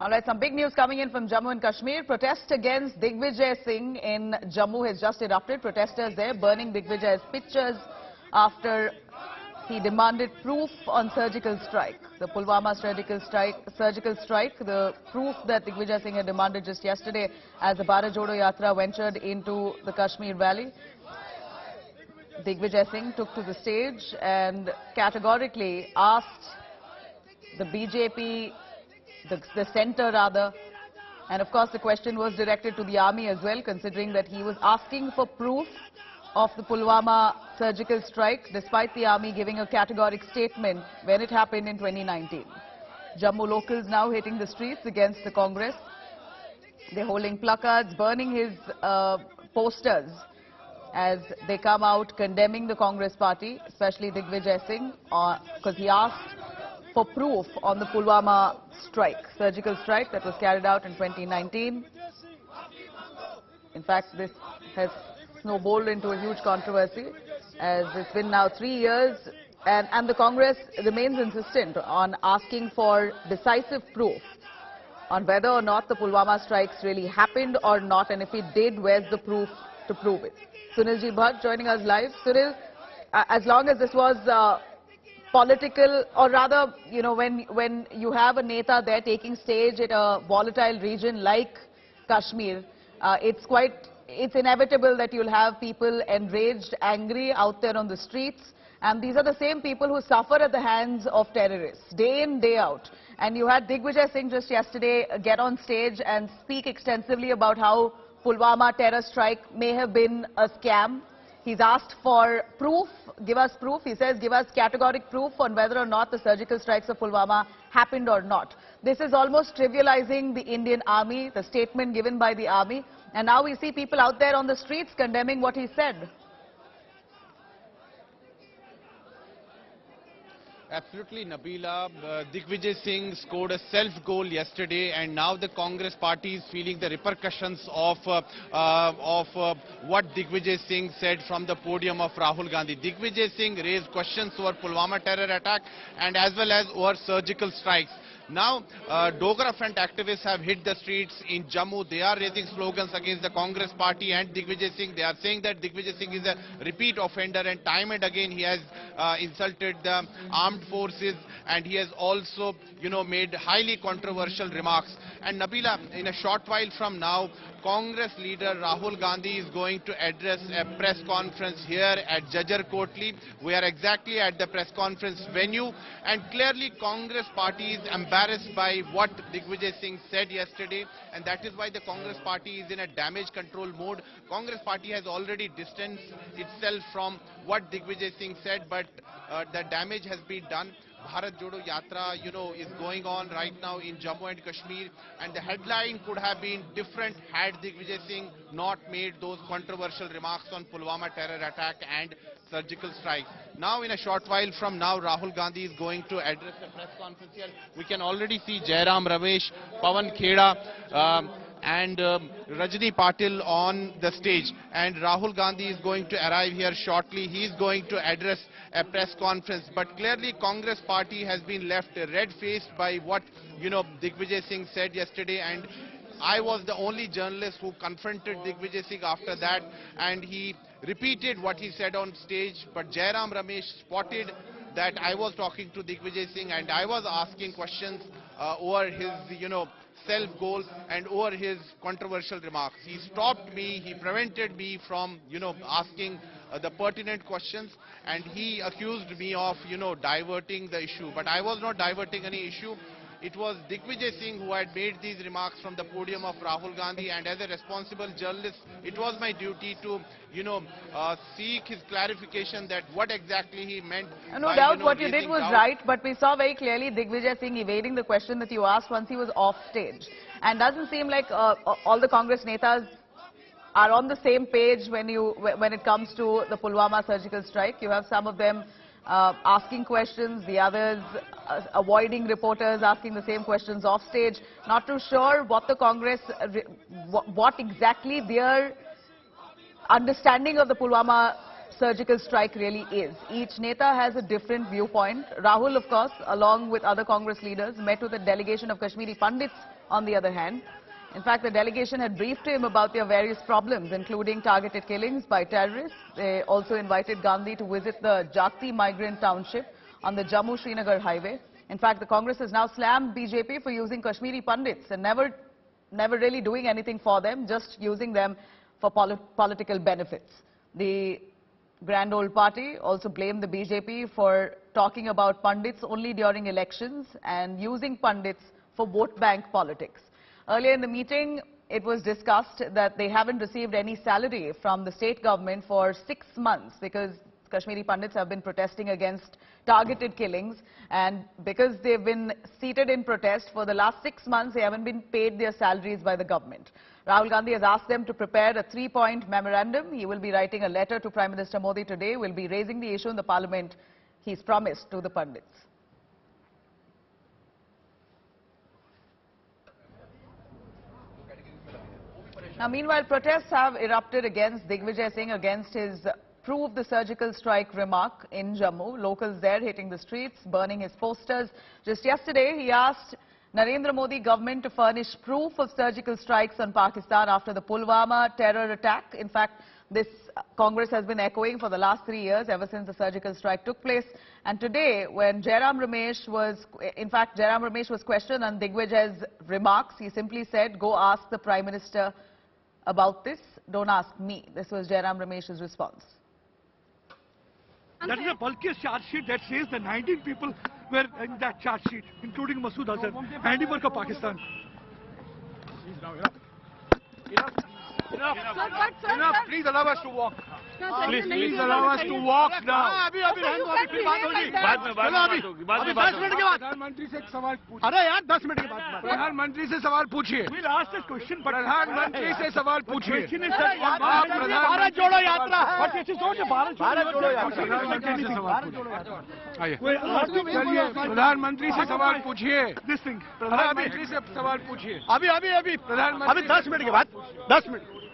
All right, some big news coming in from Jammu and Kashmir. Protest against Digvijaya Singh in Jammu has just erupted. Protesters there burning Digvijaya's pictures after he demanded proof on surgical strike. The Pulwama surgical strike, the proof that Digvijaya Singh had demanded just yesterday as the Bharat Jodo Yatra ventured into the Kashmir Valley. Digvijaya Singh took to the stage and categorically asked the BJP, the centre rather, and of course the question was directed to the army as well, considering that he was asking for proof of the Pulwama surgical strike despite the army giving a categoric statement when it happened in 2019. Jammu locals now hitting the streets against the Congress. They're holding placards, burning his posters as they come out condemning the Congress party, especially Digvijaya Singh, because he asked for proof on the Pulwama strike, surgical strike that was carried out in 2019. In fact, this has snowballed into a huge controversy as it's been now 3 years and the Congress remains insistent on asking for decisive proof on whether or not the Pulwama strikes really happened or not, and if it did, where's the proof to prove it. Sunilji Bhatt joining us live. Sunil, as long as this was political, or rather, you know, when you have a Neta there taking stage at a volatile region like Kashmir, it's inevitable that you'll have people enraged, angry out there on the streets. And these are the same people who suffer at the hands of terrorists, day in, day out. And you had Digvijaya Singh just yesterday get on stage and speak extensively about how Pulwama terror strike may have been a scam. He's asked for proof, give us proof. He says, give us categoric proof on whether or not the surgical strikes of Pulwama happened or not. This is almost trivializing the Indian army, the statement given by the army. And now we see people out there on the streets condemning what he said. Absolutely, Nabila. Digvijay Singh scored a self-goal yesterday, and now the Congress party is feeling the repercussions of what Digvijay Singh said from the podium of Rahul Gandhi. Digvijay Singh raised questions over Pulwama terror attack and as well as over surgical strikes. Now, Dogra Front activists have hit the streets in Jammu. They are raising slogans against the Congress party and Digvijay Singh. They are saying that Digvijay Singh is a repeat offender, and time and again he has insulted the armed forces, and he has also, made highly controversial remarks. And Nabila, in a short while from now, Congress leader Rahul Gandhi is going to address a press conference here at Jajjar Kotli. We are exactly at the press conference venue, and clearly Congress party is embarrassed by what Digvijay Singh said yesterday, and that is why the Congress party is in a damage control mode. Congress party has already distanced itself from what Digvijay Singh said, but the damage has been done. Bharat Jodo Yatra, is going on right now in Jammu and Kashmir, and the headline could have been different had Digvijay Singh not made those controversial remarks on Pulwama terror attack and surgical strikes. Now, in a short while from now, Rahul Gandhi is going to address a press conference here. We can already see Jairam Ramesh, Pawan Kheda, and Rajni Patil on the stage, and Rahul Gandhi is going to arrive here shortly. He is going to address a press conference, but clearly Congress party has been left red-faced by what Digvijay Singh said yesterday, and I was the only journalist who confronted Digvijay Singh after that, and he repeated what he said on stage. But Jairam Ramesh spotted that I was talking to Digvijay Singh and I was asking questions over his self-goal and over his controversial remarks. He stopped me, he prevented me from asking the pertinent questions, and he accused me of diverting the issue. But I was not diverting any issue. It was Digvijay Singh who had made these remarks from the podium of Rahul Gandhi, and as a responsible journalist, it was my duty to, seek his clarification that what exactly he meant. No doubt what you did was right, but we saw very clearly Digvijay Singh evading the question that you asked once he was off stage. And doesn't seem like all the Congress netas are on the same page when it comes to the Pulwama surgical strike. You have some of them asking questions, the others avoiding reporters asking the same questions off stage. Not too sure what the Congress, what exactly their understanding of the Pulwama surgical strike really is. Each neta has a different viewpoint. Rahul, of course, along with other Congress leaders, met with a delegation of Kashmiri Pandits on the other hand. In fact, the delegation had briefed him about their various problems, including targeted killings by terrorists. They also invited Gandhi to visit the Jati migrant township on the Jammu-Srinagar highway. In fact, the Congress has now slammed BJP for using Kashmiri Pandits and never really doing anything for them, just using them for political benefits. The Grand Old Party also blamed the BJP for talking about Pandits only during elections and using Pandits for vote bank politics. Earlier in the meeting, it was discussed that they haven't received any salary from the state government for 6 months because Kashmiri Pandits have been protesting against targeted killings, and because they've been seated in protest for the last 6 months, they haven't been paid their salaries by the government. Rahul Gandhi has asked them to prepare a 3-point memorandum. He will be writing a letter to Prime Minister Modi today. Will be raising the issue in the parliament he's promised to the Pandits. Now, meanwhile, protests have erupted against Digvijaya Singh against his prove the surgical strike remark in Jammu. Locals there hitting the streets, burning his posters. Just yesterday, he asked Narendra Modi government to furnish proof of surgical strikes on Pakistan after the Pulwama terror attack. In fact, this Congress has been echoing for the last 3 years, ever since the surgical strike took place. And today, when Jairam Ramesh was questioned on Digvijaya's remarks, he simply said, go ask the Prime Minister about this, don't ask me. This was Jairam Ramesh's response. That is a bulky charge sheet that says the 19 people were in that charge sheet, including Masood Azhar, handiwork of Pakistan. Enough. Please allow us to walk. Please allow us to walk now. प्रधानमंत्री से एक सवाल पूछिए. अरे यार 10 minute के बाद प्रधानमंत्री से सवाल पूछिए. We'll ask this question. प्रधानमंत्री से सवाल पूछिए. भारत जोड़ो यात्रा है. भारत जोड़ो यात्रा. प्रधानमंत्री से सवाल पूछिए. प्रधानमंत्री से सवाल पूछिए. प्रधानमंत्री से सवाल पूछिए. अभी प्रधानमंत्री. अभी 10 मिनट के बाद 10 मिनट.